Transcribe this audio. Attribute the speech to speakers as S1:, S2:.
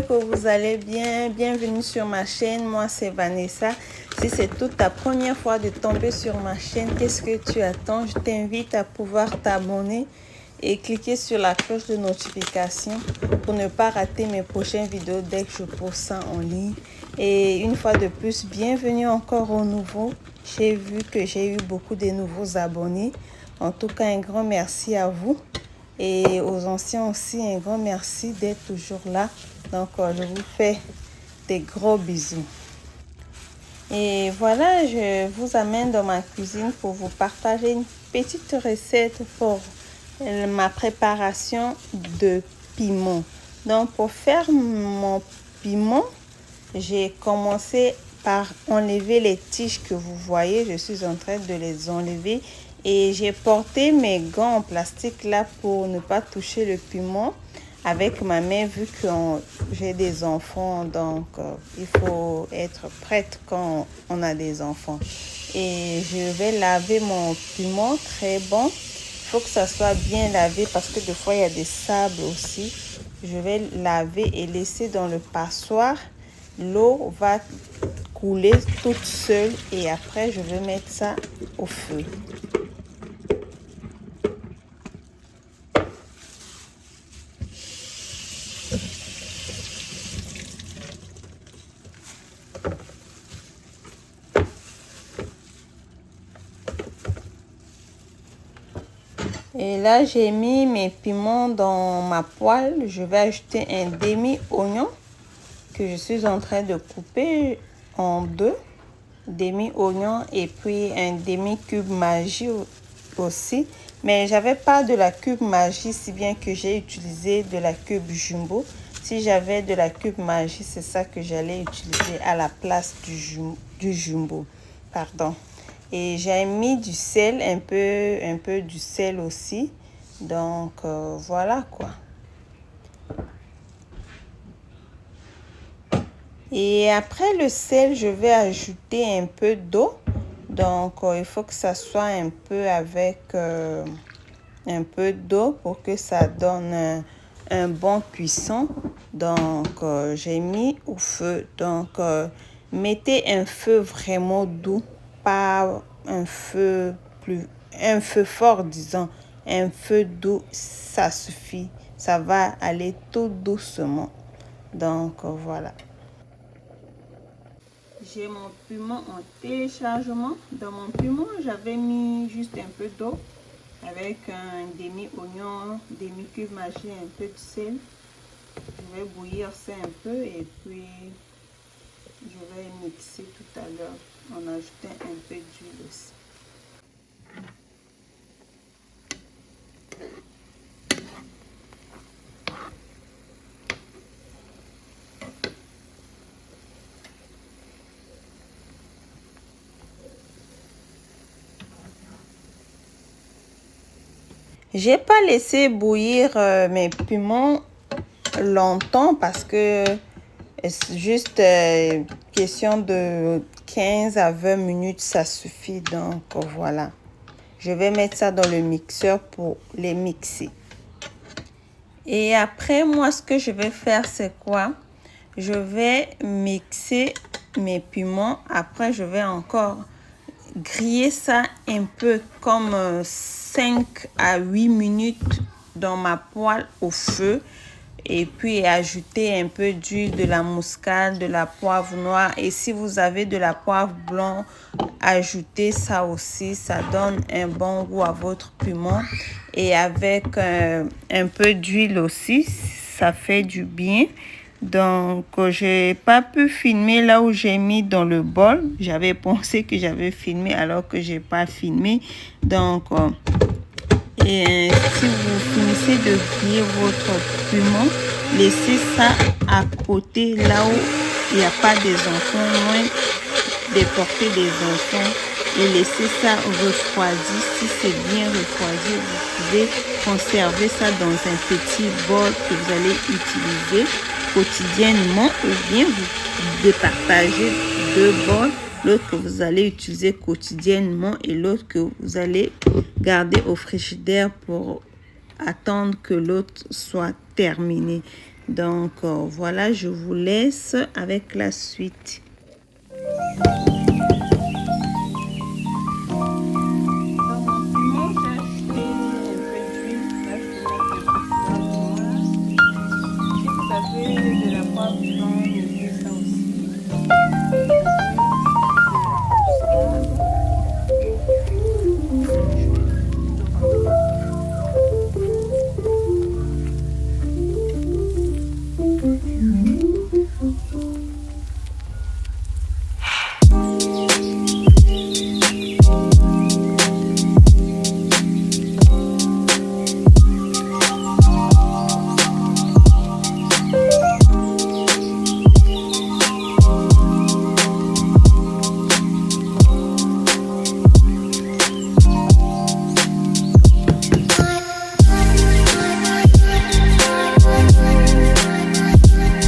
S1: j'espère que vous allez bien. Bienvenue sur ma chaîne, moi c'est Vanessa. Si c'est toute ta première fois de tomber sur ma chaîne, qu'est-ce que tu attends? Je t'invite à pouvoir t'abonner et cliquer sur la cloche de notification pour ne pas rater mes prochaines vidéos dès que je poste ça en ligne. Et une fois de plus, bienvenue encore aux nouveaux. J'ai vu que j'ai eu beaucoup de nouveaux abonnés. En tout cas, un grand merci à vous. Et aux anciens aussi, un grand merci d'être toujours là. Donc, je vous fais des gros bisous. Et voilà, je vous amène dans ma cuisine pour vous partager une petite recette pour ma préparation de piment. Donc, pour faire mon piment, j'ai commencé par enlever les tiges que vous voyez. Je suis en train de les enlever. Et j'ai porté mes gants en plastique là pour ne pas toucher le piment avec ma main vu que j'ai des enfants. Donc, il faut être prête quand on a des enfants. Et je vais laver mon piment très bon. Il faut que ça soit bien lavé parce que des fois, il y a des sables aussi. Je vais laver et laisser dans le passoire. L'eau va couler toute seule et après, je vais mettre ça au feu. Et là, j'ai mis mes piments dans ma poêle. Je vais ajouter un demi-oignon que je suis en train de couper en deux. Demi-oignon et puis un demi-cube Maggi aussi. Mais j'avais pas de la cube Maggi, si bien que j'ai utilisé de la cube Jumbo. Si j'avais de la cube Maggi, c'est ça que j'allais utiliser à la place du Jumbo. Pardon. Et j'ai mis du sel, un peu du sel aussi. Donc, voilà quoi. Et après le sel, je vais ajouter un peu d'eau. Donc, il faut que ça soit un peu avec un peu d'eau pour que ça donne un bon cuisson. Donc, j'ai mis au feu. Donc, mettez un feu vraiment doux, pas un feu fort, disons. Un feu doux, ça suffit. Ça va aller tout doucement. Donc, voilà. J'ai mon piment en téléchargement. Dans mon piment, j'avais mis juste un peu d'eau avec un demi-oignon, demi-cube Maggi, un peu de sel. Je vais bouillir ça un peu et puis je vais mixer tout à l'heure en ajoutant un peu d'huile aussi. J'ai pas laissé bouillir mes piments longtemps parce que c'est juste question de 15 à 20 minutes, ça suffit. Donc voilà, je vais mettre ça dans le mixeur pour les mixer. Et après, moi, ce que je vais faire, c'est quoi? Je vais mixer mes piments. Après, je vais encore griller ça un peu comme 5 à 8 minutes dans ma poêle au feu. Et puis ajouter un peu d'huile, de la muscade, de la poivre noire. Et si vous avez de la poivre blanc, ajoutez ça aussi. Ça donne un bon goût à votre piment. Et avec un peu d'huile aussi, ça fait du bien. Donc, j'ai pas pu filmer là où j'ai mis dans le bol. J'avais pensé que j'avais filmé alors que j'ai pas filmé. Donc, et si vous finissez de griller votre piment, laissez ça à côté là où il n'y a pas des enfants, loin de porter des enfants. Et laissez ça refroidir. Si c'est bien refroidi, vous pouvez conserver ça dans un petit bol que vous allez utiliser quotidiennement, ou bien vous départagez deux bols, l'autre que vous allez utiliser quotidiennement et l'autre que vous allez garder au frigidaire pour attendre que l'autre soit terminé. Donc, voilà, je vous laisse avec la suite.